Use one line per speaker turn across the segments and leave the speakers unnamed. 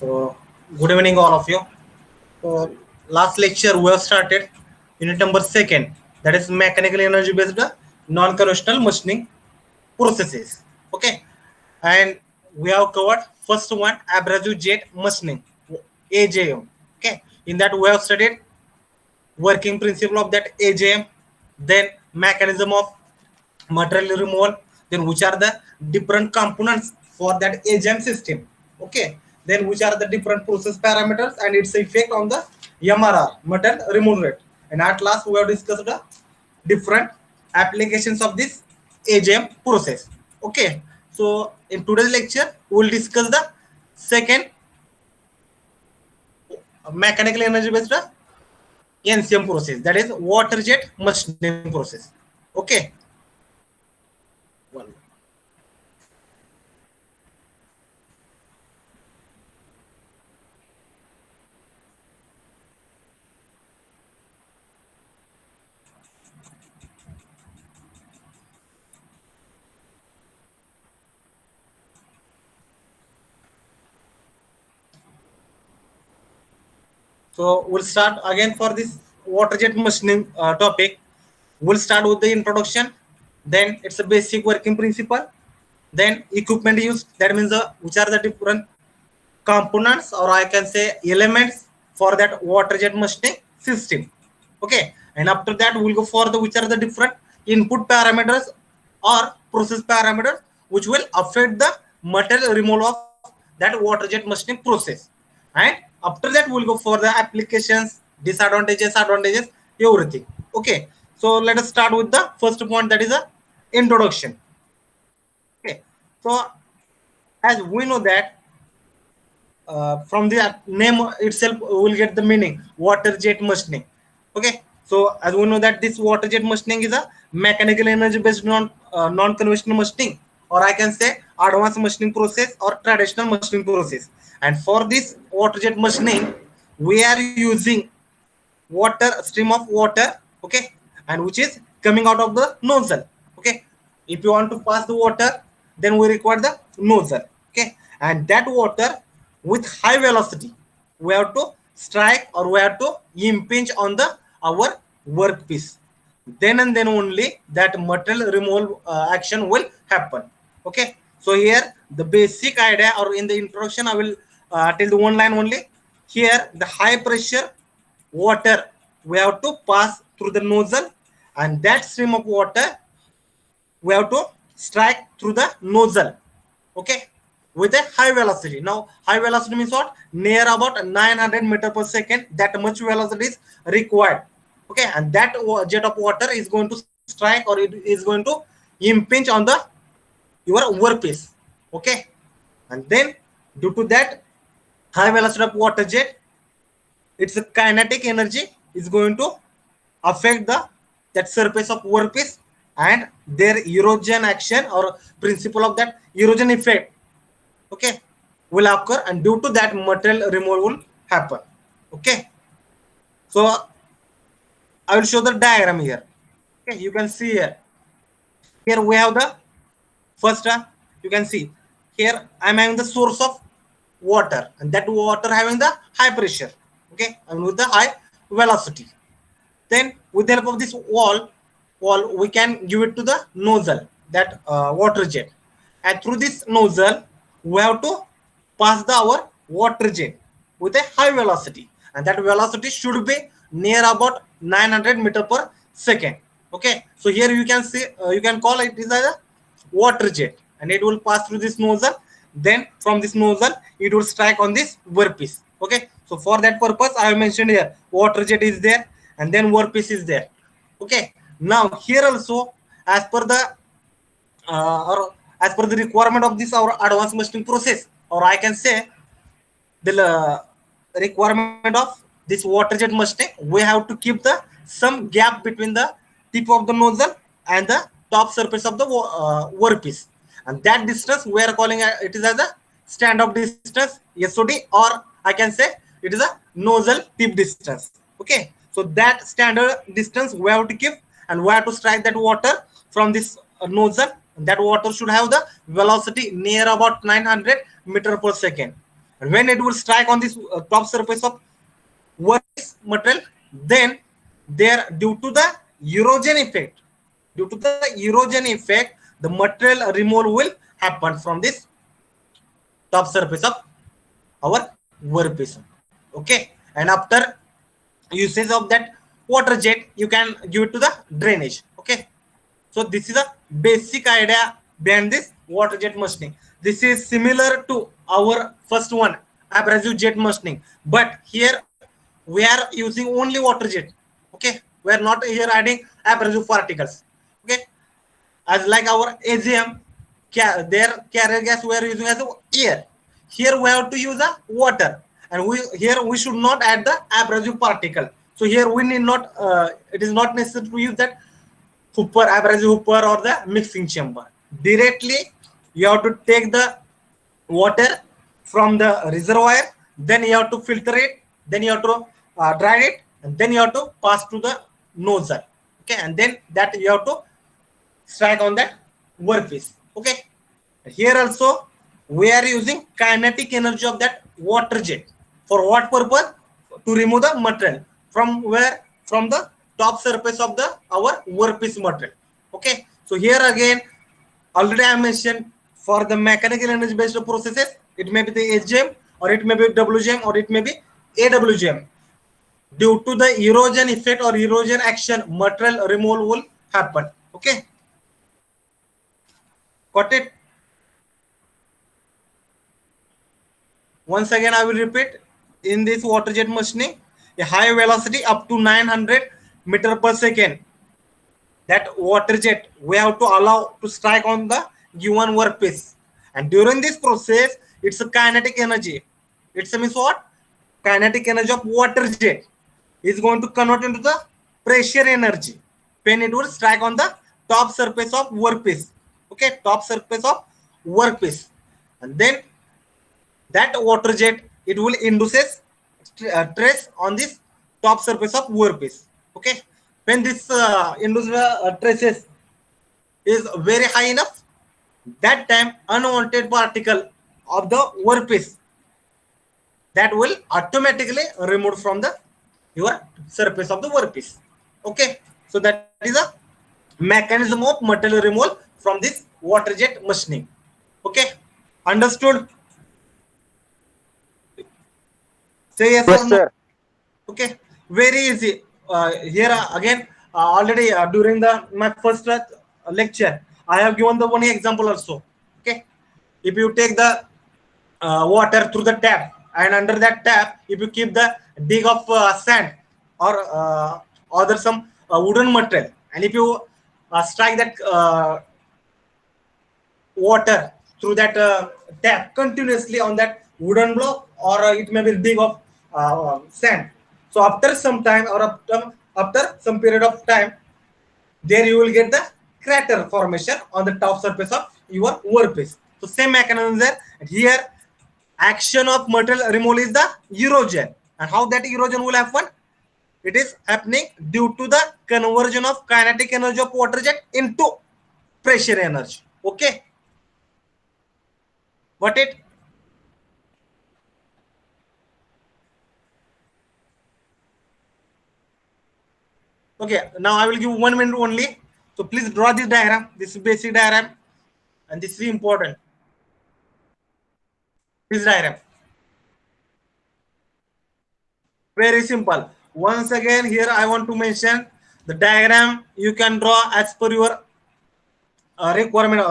So, good evening, all of you. So, last lecture we have started unit number second, that is mechanical energy based non-conventional machining processes. Okay, and we have covered first one, abrasive jet machining, AJM. Okay, in that we have studied working principle of that AJM, then mechanism of material removal, then which are the different components for that AGM system. Okay, then which are the different process parameters and its effect on the MRR, material removal rate. And at last we have discussed the different applications of this AGM process. Okay, so in today's lecture we will discuss the second mechanical energy based NCM process, that is water jet machining process. Okay. One. So we'll start again for this water jet machining topic. We'll start with the introduction. Then it's a basic working principle. Then equipment used. That means which are the different components, or I can say elements for that water jet machining system. Okay. And after that we'll go for the which are the different input parameters or process parameters which will affect the material removal of that water jet machining process. And after that we'll go for the applications, disadvantages, advantages, everything. Okay, so let us start with the first point, that is a introduction. Okay, so as we know that from the name itself we will get the meaning water jet machining. Okay, so as we know that this water jet machining is a mechanical energy based non-conventional machining, or I can say advanced machining process or traditional machining process. And for this water jet machining we are using water, stream of water. Okay, and which is coming out of the nozzle. Okay, if you want to pass the water, then we require the nozzle. Okay, and that water with high velocity we have to strike, or we have to impinge on the our workpiece. Then and then only that material removal action will happen. Okay, so here the basic idea, or in the introduction I will tell the one line only. Here the high pressure water we have to pass through the nozzle, and that stream of water we have to strike through the nozzle. Okay, with a high velocity. Now high velocity means what? Near about 900 meter per second, that much velocity is required. Okay, and that jet of water is going to strike, or it is going to impinge on the your workpiece. Okay, and then due to that high velocity of water jet, its kinetic energy is going to affect the that surface of workpiece, and their erosion action or principle of that erosion effect, okay, will occur, and due to that material removal will happen. Okay, so I will show the diagram here. Okay, you can see here we have the first you can see here I'm having the source of water, and that water having the high pressure. Okay, and with the high velocity. Then with the help of this wall we can give it to the nozzle, that water jet, and through this nozzle we have to pass the our water jet with a high velocity, and that velocity should be near about 900 meter per second. Okay, so here you can see you can call it is a water jet, and it will pass through this nozzle. Then from this nozzle it will strike on this workpiece. Okay, so for that purpose I have mentioned here water jet is there, and then workpiece is there. Okay, now here also as per the or as per the requirement of this our advanced machining process, or I can say the requirement of this water jet machining, we have to keep the some gap between the tip of the nozzle and the top surface of the workpiece, and that distance we are calling it is as a stand-up distance, SOD, or I can say it is a nozzle tip distance. Okay, so that standard distance we have to keep, and we have to strike that water from this nozzle. That water should have the velocity near about 900 meter per second. And when it will strike on this top surface of workpiece material, then there, due to the erosion effect, the material removal will happen from this top surface of our workpiece. Okay, and after usage of that water jet, you can give it to the drainage. Okay, so this is a basic idea behind this water jet machining. This is similar to our first one, abrasive jet machining, but here we are using only water jet. Okay, we are not here adding abrasive particles. Okay, as like our AGM, their carrier gas we are using as air. Here we have to use a water, and we should not add the abrasive particle. So here we need not. It is not necessary to use that hooper, abrasive hooper, or the mixing chamber. Directly, you have to take the water from the reservoir, then you have to filter it, then you have to dry it, and then you have to pass to the nozzle. Okay, and then that you have to strike on that workpiece. Okay, here also we are using kinetic energy of that water jet. For what purpose? To remove the material from where? From the top surface of the our workpiece material. Okay, so here again, already I mentioned, for the mechanical energy based processes, it may be the HGM, or it may be WGM, or it may be AWGM. Due to the erosion effect or erosion action, material removal will happen. Okay, got it? Once again, I will repeat. In this water jet machining, a high velocity up to 900 meter per second, that water jet we have to allow to strike on the given workpiece. And during this process, it's a kinetic energy. It's means what? Kinetic energy of water jet is going to convert into the pressure energy when it will strike on the top surface of workpiece. Okay, top surface of workpiece, and then that water jet, it will induces stress on this top surface of workpiece. Okay, when this induced stresses is very high enough, that time unwanted particle of the workpiece, that will automatically remove from the your surface of the workpiece. Okay, so that is a mechanism of material removal from this water jet machining. Okay, understood? Say yes or
Yes,
no.
sir.
Okay, very easy. Here again, already during the my first lecture, I have given the one example also. Okay, if you take the water through the tap, and under that tap, if you keep the dig of sand, or other some wooden material, and if you strike that water through that tap continuously on that wooden block, or it may be dig of sand. So after some time, or after some period of time, there you will get the crater formation on the top surface of your workpiece. So same mechanism there. And here, action of material removal is the erosion. And how that erosion will happen? It is happening due to the conversion of kinetic energy of water jet into pressure energy. Okay, got it? Okay, now I will give 1 minute only. So please draw this diagram. This is basic diagram, and this is important. This diagram, very simple. Once again, here I want to mention the diagram you can draw as per your requirement,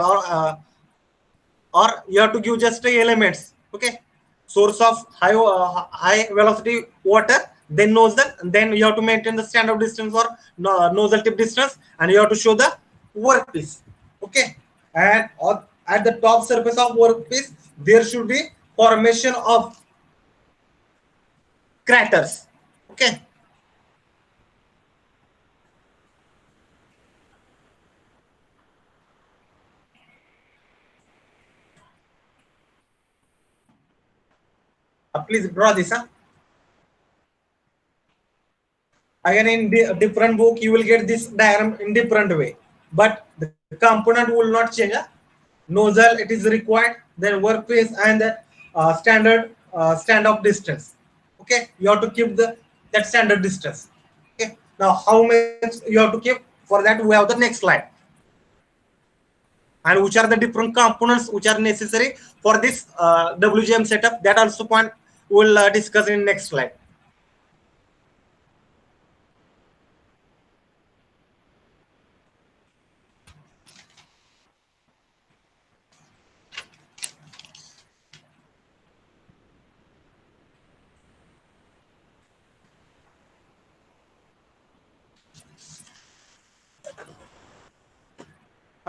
or you have to give just the elements. Okay, source of high velocity water, then nozzle, and then you have to maintain the standard distance or nozzle tip distance, and you have to show the workpiece. Okay, and at the top surface of workpiece, there should be formation of craters. Okay, please draw this. Again, in different book, you will get this diagram in different way, but the component will not change. Nozzle, it is required, then workpiece, and the standard standoff distance. Okay, you have to keep the that standard distance. Okay, now how much you have to keep? For that we have the next slide, and which are the different components which are necessary for this WGM setup. That also point we'll discuss in next slide.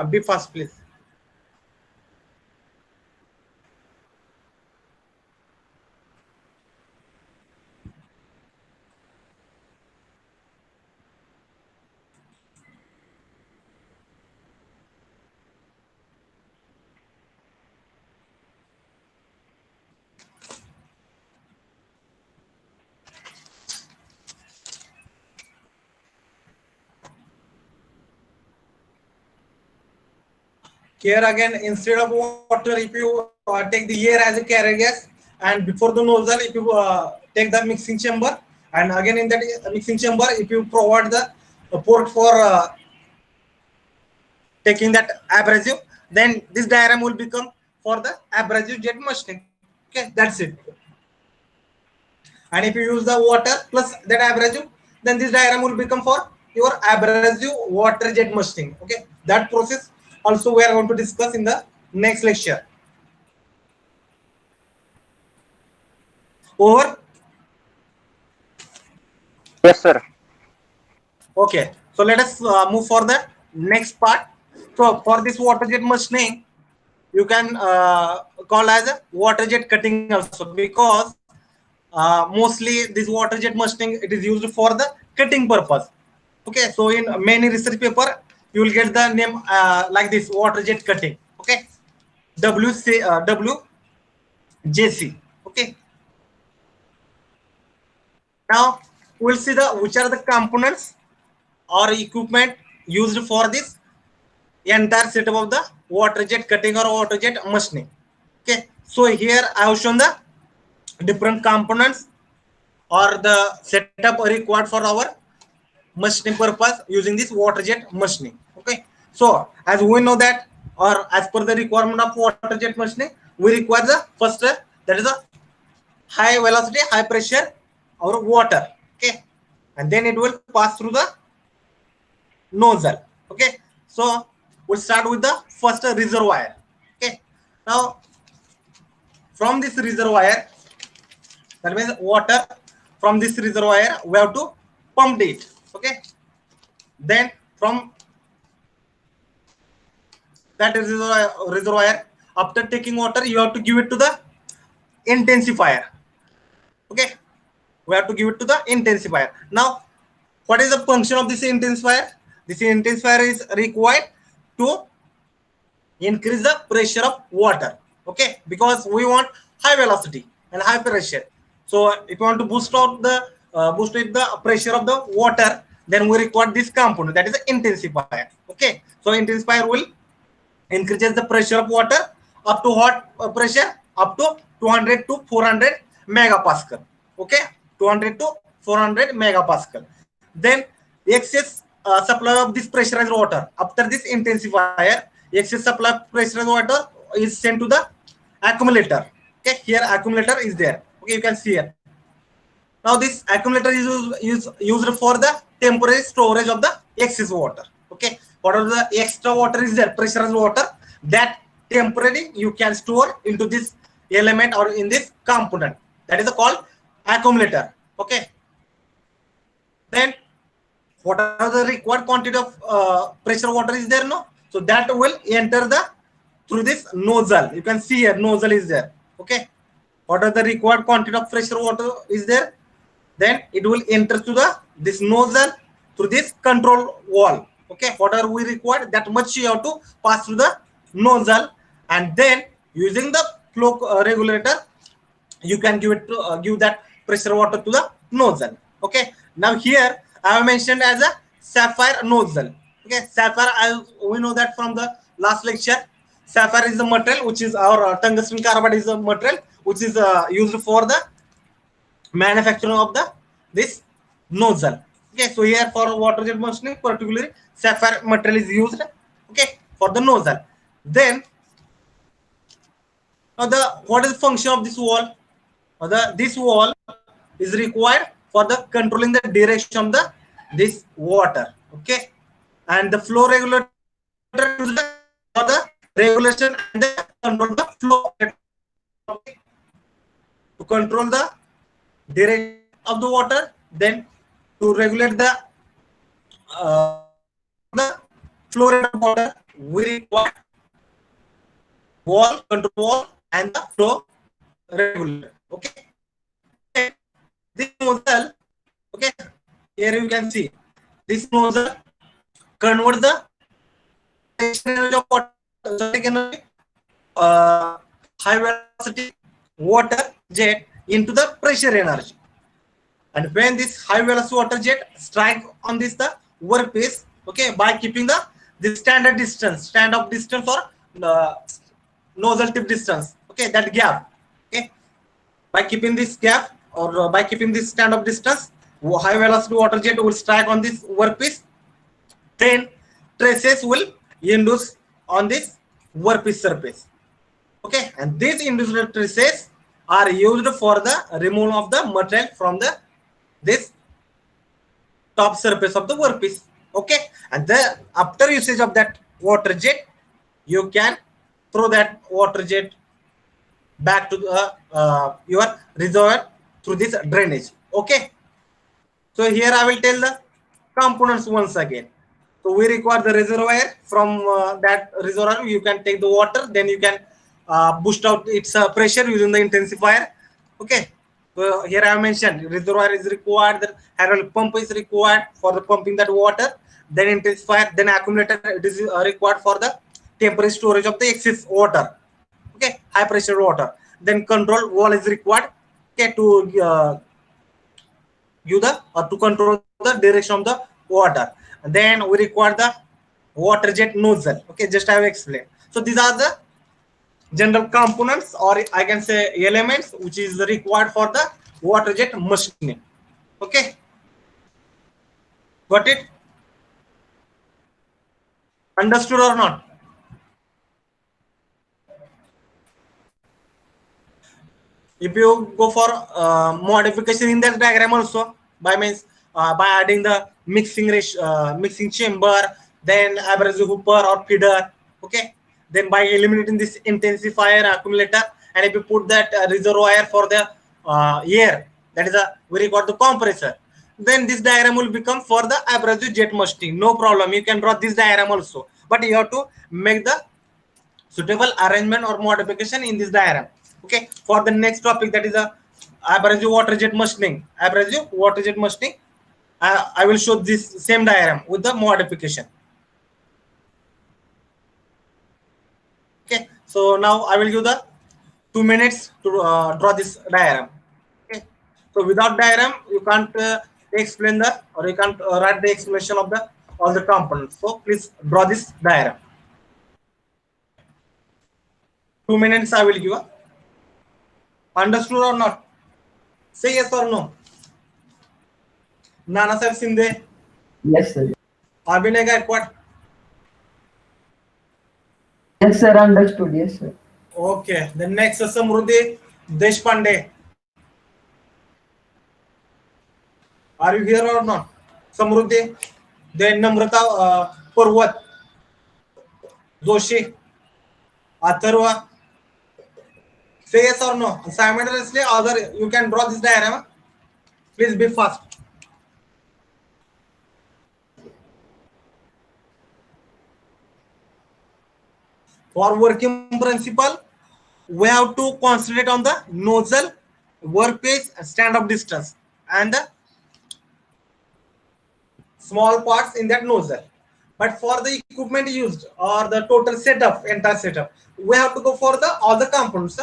Be fast, please. Here again, instead of water, if you take the air as a carrier gas, and before the nozzle, if you take the mixing chamber, and again in that mixing chamber, if you provide the port for taking that abrasive, then this diagram will become for the abrasive jet machining. Okay, that's it. And if you use the water plus that abrasive, then this diagram will become for your abrasive water jet machining. Okay, that process also we are going to discuss in the next lecture. Over.
Yes, sir.
Okay, so let us move for the next part. So for this water jet machining, you can call as a water jet cutting also, because mostly this water jet machining, it is used for the cutting purpose. Okay, so in many research paper you will get the name like this, water jet cutting. Okay, WJC. Okay, now we'll see the which are the components or equipment used for this entire setup of the water jet cutting or water jet machining. Okay, so here I have shown the different components or the setup required for our machining purpose using this water jet machining. Okay, so as we know that, or as per the requirement of water jet machining, we require the first that is a high velocity, high pressure or water. Okay, and then it will pass through the nozzle. Okay, so we'll start with the first reservoir. Okay, now from this reservoir, that means water from this reservoir, we have to pump it. Okay, then from that reservoir, after taking water, you have to give it to the intensifier. Okay, we have to give it to the intensifier. Now what is the function of this intensifier? This intensifier is required to increase the pressure of water. Okay, because we want high velocity and high pressure. So if you want to boost out the boost the pressure of the water, then we require this component, that is the intensifier. Okay, so intensifier will increases the pressure of water up to what pressure? Up to 200 to 400 megapascal. Okay, 200 to 400 megapascal. Then excess supply of this pressurized water after this intensifier, excess supply of pressurized water is sent to the accumulator. Okay, here accumulator is there. Okay, you can see here. Now this accumulator is used for the temporary storage of the excess water. Okay, whatever the extra water is there, pressurized water, that temporarily you can store into this element or in this component. That is called accumulator. Okay, then whatever the required quantity of pressure water is there, no, so that will enter the through this nozzle. You can see here nozzle is there. Okay, what are the required quantity of pressure water is there, then it will enter to the this nozzle through this control wall. Okay, whatever we require, that much you have to pass through the nozzle, and then using the flow regulator, you can give it to give that pressure water to the nozzle. Okay, now here I have mentioned as a sapphire nozzle. Okay, sapphire, we know that from the last lecture, sapphire is the material which is our tungsten carbide is the material which is used for the manufacturing of the this nozzle. Okay, so here for water jet machining, particularly sapphire material is used. Okay, for the nozzle. Then now the what is the function of this wall? This wall is required for the controlling the direction of the this water. Okay, and the flow regulator is used for the regulation and the control the flow. Okay, to control the direction of the water, then to regulate the flow rate of water, we require wall, control wall, and the flow regulator. Okay, this nozzle. Okay, here you can see this nozzle convert the energy of water, energy, high velocity water jet into the pressure energy. And when this high velocity water jet strike on this the workpiece, okay, by keeping the standard distance or nozzle tip distance, okay, that gap, okay, by keeping this gap or by keeping this standard distance, high velocity water jet will strike on this workpiece, then traces will induce on this workpiece surface. Okay, and these induced traces are used for the removal of the material from the this top surface of the workpiece. Okay, and the after usage of that water jet, you can throw that water jet back to the your reservoir through this drainage. Okay, so here I will tell the components once again. So we require the reservoir. From that reservoir you can take the water, then you can boost out its pressure using the intensifier. Okay, so here I have mentioned reservoir is required, the hydraulic pump is required for the pumping that water, then intensifier, then accumulator, it is required for the temporary storage of the excess water. Okay, high pressure water. Then control wall is required, okay, to give the to control the direction of the water. And then we require the water jet nozzle. Okay, just I have explained. So these are the general components, or I can say elements, which is required for the water jet machining. Okay, got it? Understood or not? If you go for modification in that diagram also, by means by adding the mixing chamber, then abrasive hooper or feeder, okay, then by eliminating this intensifier accumulator, and if you put that reservoir for the air, that is a we got the compressor, then this diagram will become for the abrasive jet machining. No problem, you can draw this diagram also, but you have to make the suitable arrangement or modification in this diagram. Okay, for the next topic, that is a abrasive water jet machining. Abrasive water jet machining, I will show this same diagram with the modification. Okay, so now I will give the 2 minutes to draw this diagram. Okay, so without diagram you can't explain the, or you can't write the explanation of the all the components. So please draw this diagram. 2 minutes I will give. Understood or not? Say yes or no. Nana Sahib Sindhe.
Yes, sir.
Abhinay Gaikwad.
Yes, sir. Understood. Yes, sir.
Okay. The next is Samruddhi Deshpande. Are you here or not? Samruddhi. Then Namrata Purvat Joshi. Atharva. Say yes or no. Simultaneously, other you can draw this diagram. Please be fast. For working principle, we have to concentrate on the nozzle, workpiece, stand-up distance, and the small parts in that nozzle. But for the equipment used or the total setup, entire setup, we have to go for the all the components.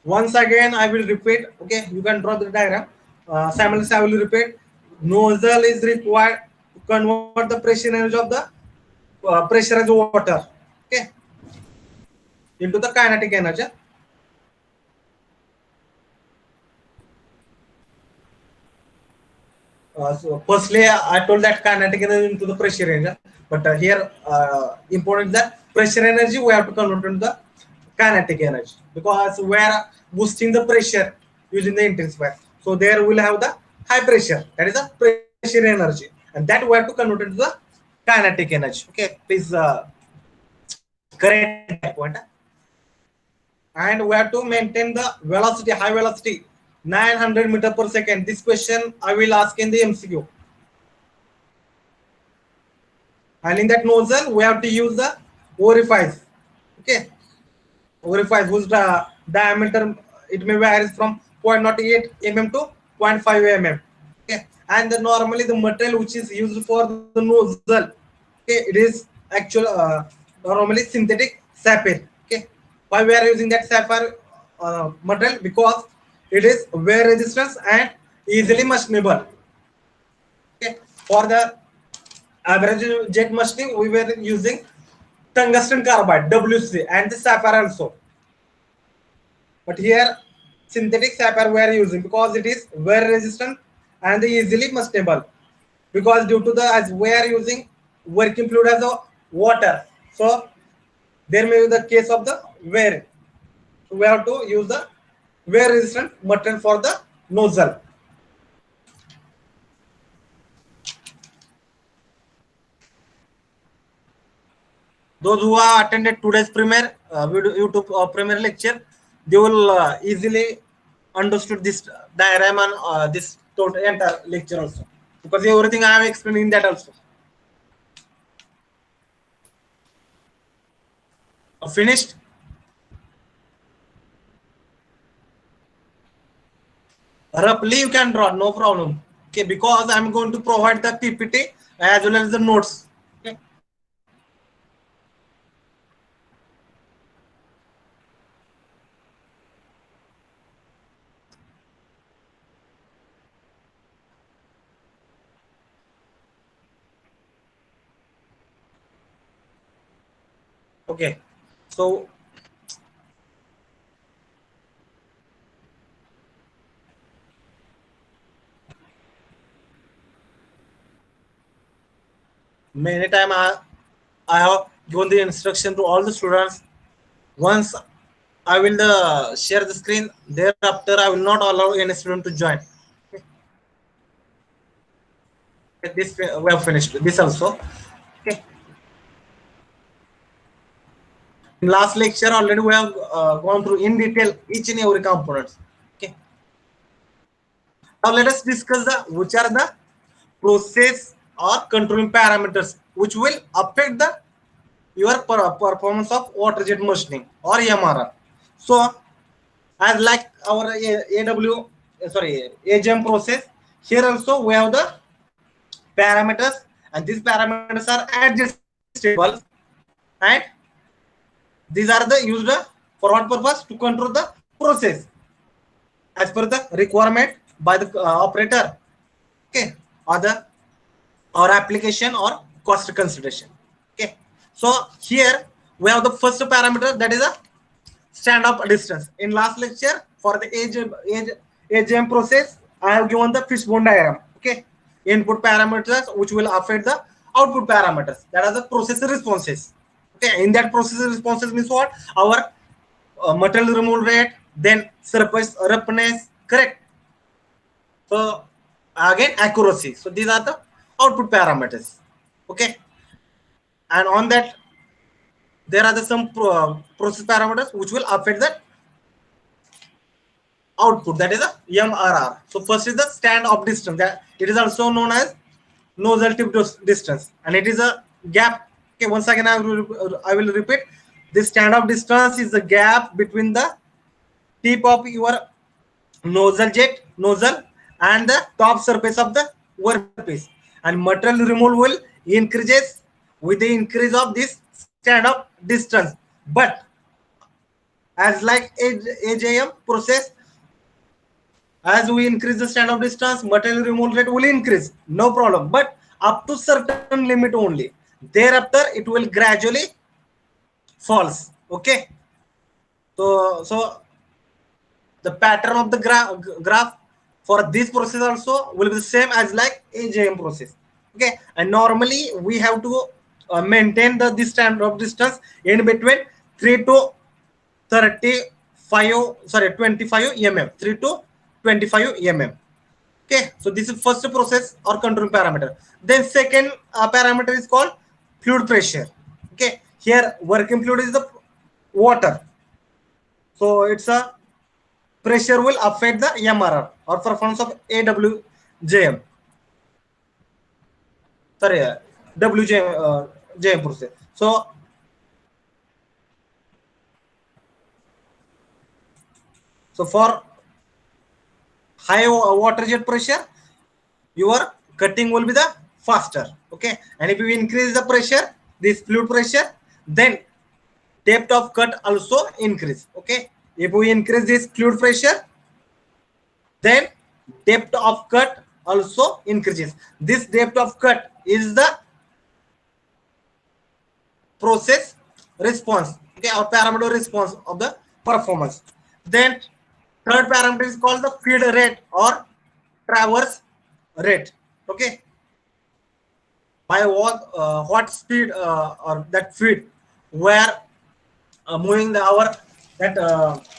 Once again, I will repeat. Okay, you can draw the diagram. Simultaneously, I will repeat. Nozzle is required convert the pressure energy of the pressurized water, okay, into the kinetic energy. So firstly, I told that kinetic energy into the pressure energy, but here important is that pressure energy we have to convert into the kinetic energy, because we are boosting the pressure using the intensifier. So there we'll have the high pressure, that is the pressure energy, and that we have to convert into the kinetic energy. Okay, please correct that point. And we have to maintain the velocity, high velocity, 900 meter per second. This question I will ask in the MCQ. And in that nozzle, we have to use the orifice. Okay, orifice whose diameter it may vary from 0.08 mm to 0.5 mm. Okay, and normally the material which is used for the nozzle, okay, it is actual normally synthetic sapphire. Okay, why we are using that sapphire material? Because it is wear resistance and easily machinable. Okay, for the average jet machining, we were using tungsten carbide WC and the sapphire also. But here synthetic sapphire we are using because it is wear resistant and easily machinable. Because due to the, as we are using working fluid as a water, so there may be the case of the wear. So we have to use the wear resistant material for the nozzle. Those who have attended today's premiere YouTube premiere lecture, they will easily understood this diagram and this total entire lecture also, because everything I have explained in that also. Finished. Roughly you can draw, no problem. Okay, because I'm going to provide the PPT as well as the notes. Okay. Okay. So many time I have given the instruction to all the students. Once I will share the screen, thereafter I will not allow any student to join. Okay. This we have finished this also. Okay. In last lecture already we have gone through in detail each and every components. Okay. Now let us discuss the which are the process or controlling parameters which will affect the your performance of water jet machining or MRR. So as like our AGM process, here also we have the parameters, and these parameters are adjustable, and these are the used for what purpose? To control the process as per the requirement by the operator. Okay, or the or application or cost consideration. Okay, so here we have the first parameter, that is a stand-up distance. In last lecture for the AGM process, I have given the fishbone diagram. Okay, input parameters which will affect the output parameters, that are the process responses. Okay, in that process responses means what? Our material removal rate, then surface roughness, correct? So again accuracy. So these are the output parameters. Okay, and on that there are some process parameters which will affect the output, that is a MRR. So first is the stand off distance, that it is also known as nozzle tip distance, and it is a gap. Okay, once again I will repeat, this stand off distance is the gap between the tip of your nozzle and the top surface of the workpiece, and material removal will increases with the increase of this stand off distance. But as like AGM process, as we increase the stand off distance, material removal rate will increase, no problem. But up to certain limit only. Thereafter, it will gradually falls. Okay. So the pattern of the graph for this process also will be the same as like AJM process. Okay, and normally we have to maintain the this standard of distance in between 3 to 35, sorry, 25 mm, 3 to 25 mm. Okay, so this is first process or control parameter. Then second parameter is called fluid pressure. Okay, here working fluid is the water, so it's a pressure will affect the MRR or performance of AWJM. Sorry, JM process. So for high water jet pressure, your cutting will be the faster. Okay, and if you increase the pressure, this fluid pressure, then depth of cut also increase. Okay, if we increase this fluid pressure, then depth of cut also increases. This depth of cut is the process response, okay, or parameter response of the performance. Then third parameter is called the feed rate or traverse rate. Okay, by what speed or that feed where moving the our that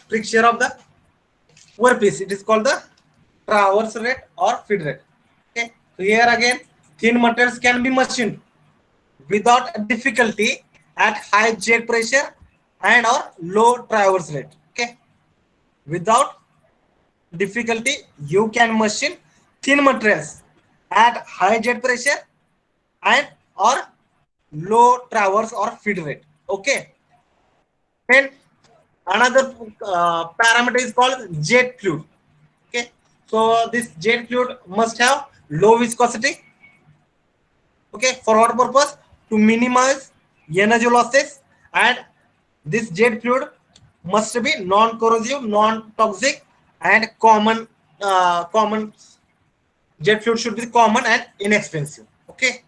picture of the workpiece, it is called the traverse rate or feed rate. Okay, so here again thin materials can be machined without difficulty at high jet pressure and or low traverse rate. Okay, without difficulty you can machine thin materials at high jet pressure and or low traverse or feed rate. Okay, then another parameter is called jet fluid. Okay, so this jet fluid must have low viscosity. Okay, for what purpose? To minimize energy losses, and this jet fluid must be non-corrosive, non-toxic, and common. Common jet fluid should be common and inexpensive. Okay.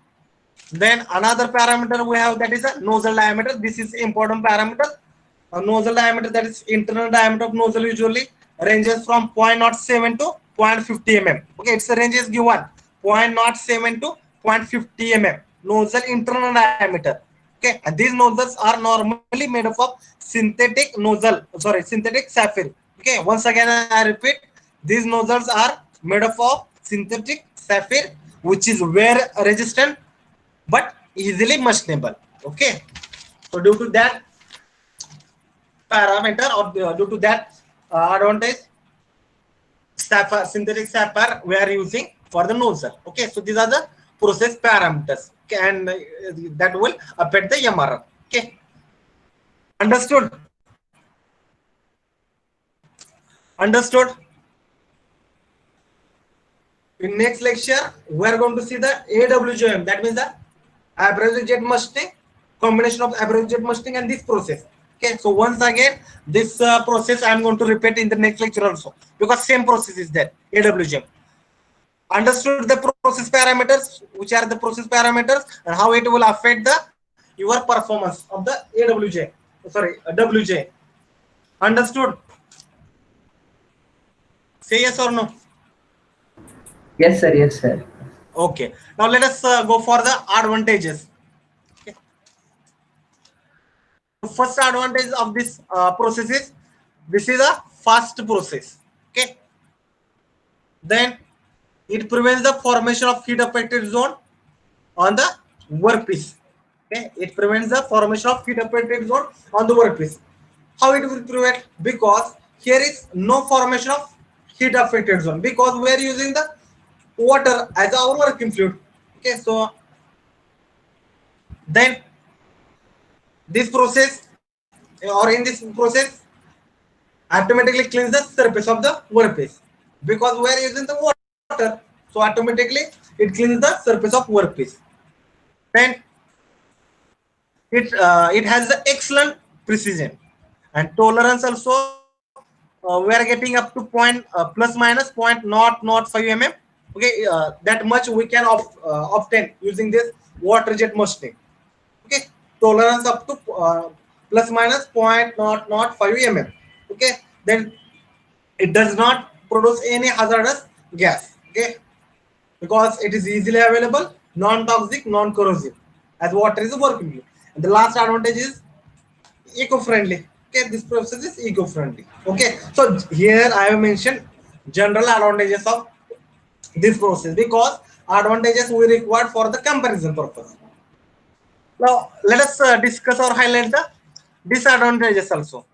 Then another parameter we have, that is a nozzle diameter. This is important parameter. A nozzle diameter, that is internal diameter of nozzle, usually ranges from 0.07 to 0.50 mm. Okay, its range is given 0.07 to 0.50 mm. Nozzle internal diameter. Okay, and these nozzles are normally made up of synthetic nozzle, sorry, synthetic sapphire. Okay, once again I repeat, these nozzles are made up of synthetic sapphire, which is wear resistant but easily machinable. Okay, so due to that parameter or due to that advantage, sapphire, synthetic sapphire we are using for the nozzle. Okay, so these are the process parameters. Okay, and that will affect the MRR. Okay, understood? Understood? In next lecture, we are going to see the AWJM. That means the abrasive jet machining, combination of abrasive jet machining and this process. Okay, so once again, this process I am going to repeat in the next lecture also, because same process is there, AWJM. Understood the process parameters, which are the process parameters and how it will affect the your performance of the AWJ, sorry, WJ. Understood? Say yes or no.
Yes, sir. Yes, sir.
Okay, now let us go for the advantages. Okay. The first advantage of this process is this is a fast process. Okay, then it prevents the formation of heat affected zone on the workpiece. Okay, it prevents the formation of heat affected zone on the workpiece. How it will prevent? Because here is no formation of heat affected zone, because we are using the water as our working fluid. Okay, so then this process or in this process automatically cleans the surface of the workpiece, because we are using the water, so automatically it cleans the surface of workpiece. Then it has the excellent precision and tolerance also. We are getting up to plus minus 0.005 mm Okay, that much we can obtain using this water jet machining. Okay, tolerance up to plus minus 0.005 mm. Okay, then it does not produce any hazardous gas. Okay, because it is easily available, non-toxic, non-corrosive, as water is working. And the last advantage is eco-friendly. Okay, this process is eco-friendly. Okay, so here I have mentioned general advantages of this process because advantages we require for the comparison purpose. Now let us discuss or highlight the disadvantages also.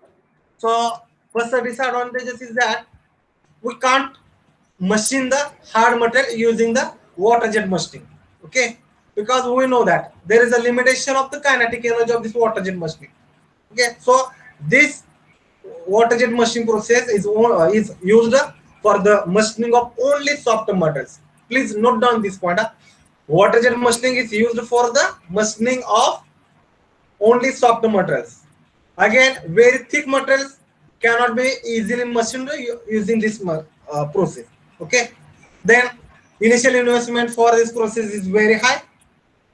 So first the disadvantages is that we can't machine the hard material using the water jet machining. Okay, because we know that there is a limitation of the kinetic energy of this water jet machining. Okay, so this water jet machining process is used for the machining of only soft materials. Please note down this point. Water jet machining is used for the machining of only soft materials. Again, very thick materials cannot be easily machined using this process. Okay, then initial investment for this process is very high,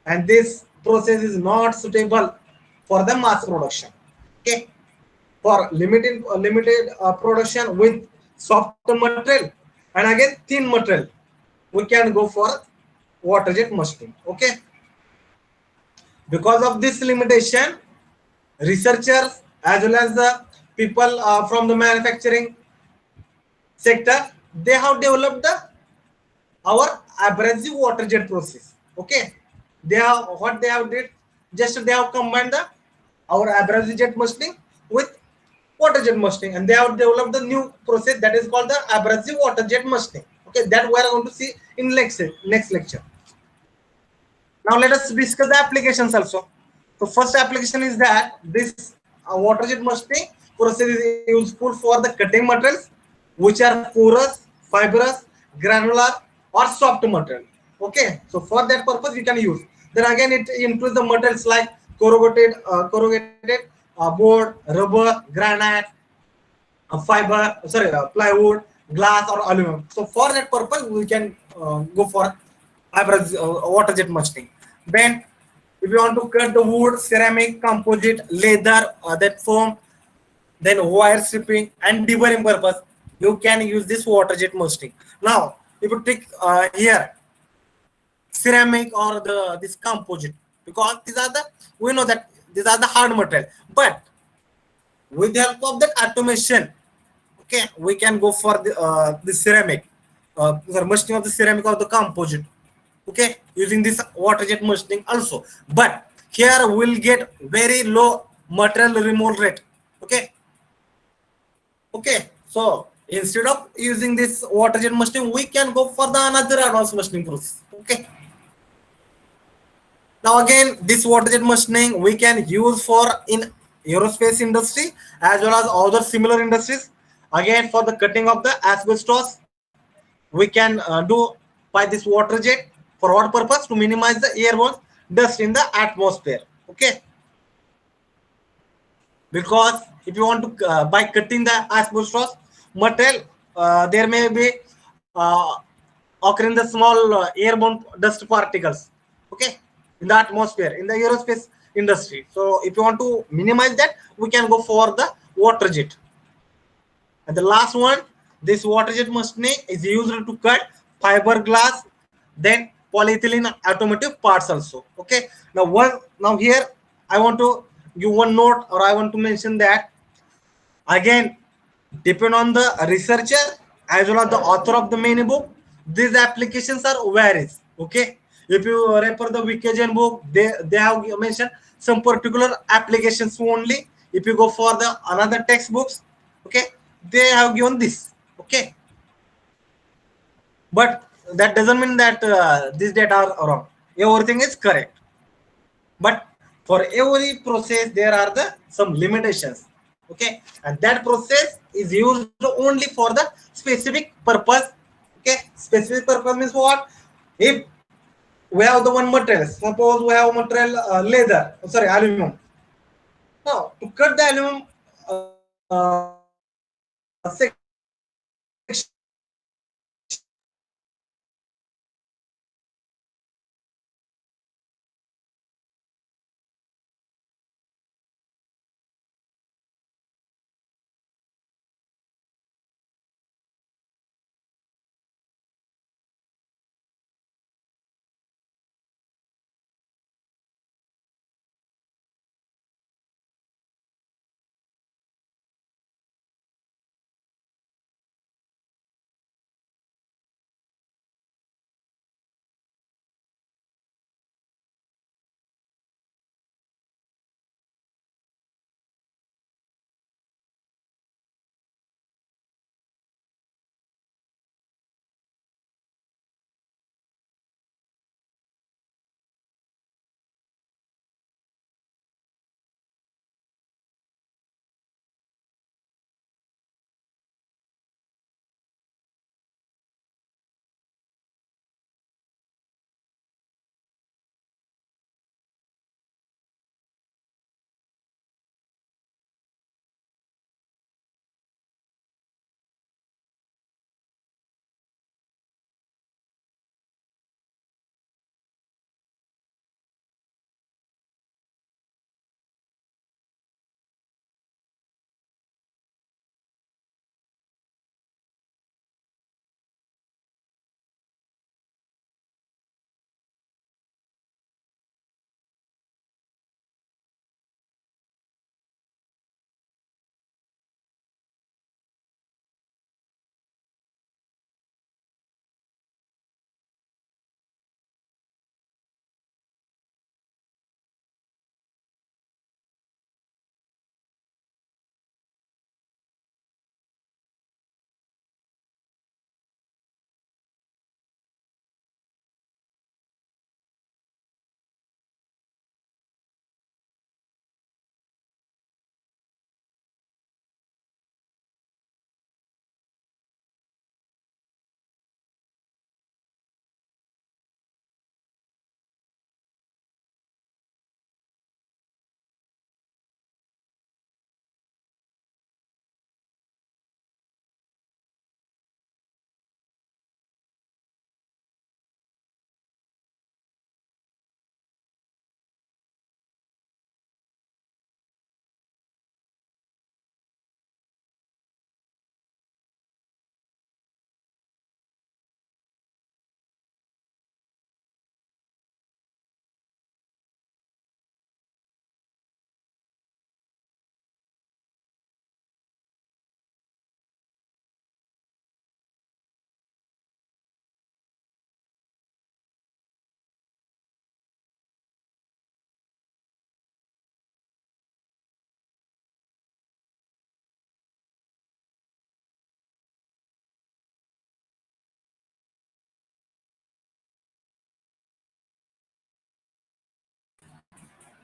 and this process is not suitable for the mass production. Okay, for limited production with soft material and again thin material, we can go for water jet machining. Okay, because of this limitation, researchers as well as the people from the manufacturing sector, they have developed the our abrasive water jet process. Okay, they have what they have did, just they have combined the our abrasive jet machining with water jet machining, and they have developed the new process that is called the abrasive water jet machining. Okay, that we are going to see in next lecture. Now let us discuss the applications also. The first application is that this water jet machining process is useful for the cutting materials which are porous, fibrous, granular or soft material. Okay, so for that purpose we can use. Then again it includes the materials like corrugated board, rubber, granite, fiber, sorry, plywood, glass or aluminum. So for that purpose we can go for water jet machining. Then if you want to cut the wood, ceramic, composite, leather, that foam, then wire stripping and deburring purpose, you can use this water jet machining. Now if you take here ceramic or the this composite, because these are the, we know that these are the hard material, but with the help of that automation, okay, we can go for the ceramic, the machining of the ceramic or the composite. Okay, using this water jet machining also, but here we'll get very low material removal rate. Okay, okay, so instead of using this water jet machining, we can go for the another advanced machining process. Okay, now again this water jet machining we can use for in aerospace industry as well as other similar industries. Again for the cutting of the asbestos, we can do by this water jet. For what purpose? To minimize the airborne dust in the atmosphere. Okay, because if you want to by cutting the asbestos material, there may be occurring the small airborne dust particles. Okay, in the atmosphere in the aerospace industry. So if you want to minimize that, we can go for the water jet. And the last one, this water jet machining is used to cut fiberglass, then polyethylene automotive parts also. Okay. Now here I want to give one note, or I want to mention that again, depend on the researcher as well as the author of the main book, these applications are varies. Okay. If you refer the Wikigen book, they have mentioned some particular applications only. If you go for the another textbooks, okay, they have given this. Okay, but that doesn't mean that these data are wrong. Everything is correct, but for every process there are the some limitations. Okay, and that process is used only for the specific purpose. Okay, specific purpose means what? If we have the one material, suppose we have material leather, sorry, aluminum. Now to cut the aluminum section, we have to use the water jet machining. Okay,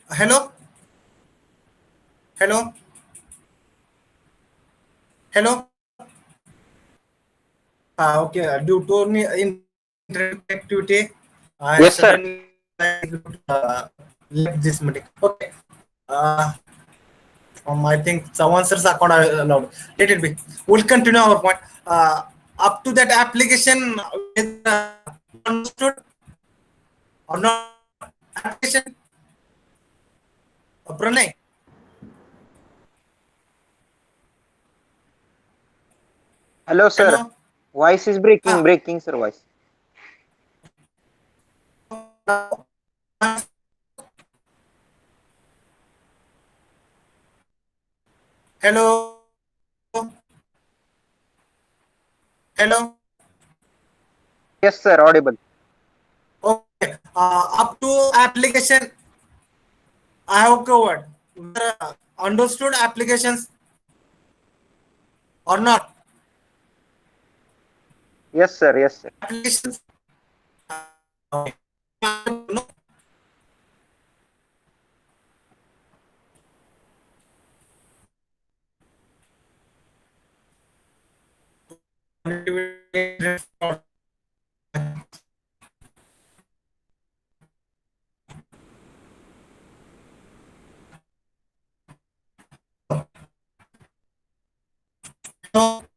Hello, hello, hello. Okay. Due to internet activity, I
Yes, sir.
suddenly left this meeting. Okay. Uh, I think some answers are not allowed. Let it be. We'll continue our point. Up to that application, understood or not? Application, Pranay.
Hello, sir.
Hello.
Voice is breaking,
Ah,
breaking, sir. Voice.
hello. Hello.
Yes, sir. Audible.
Okay. Up to application, I have covered. Understood applications or not?
Yes, sir. Yes, sir.
Applications. Okay. No. No.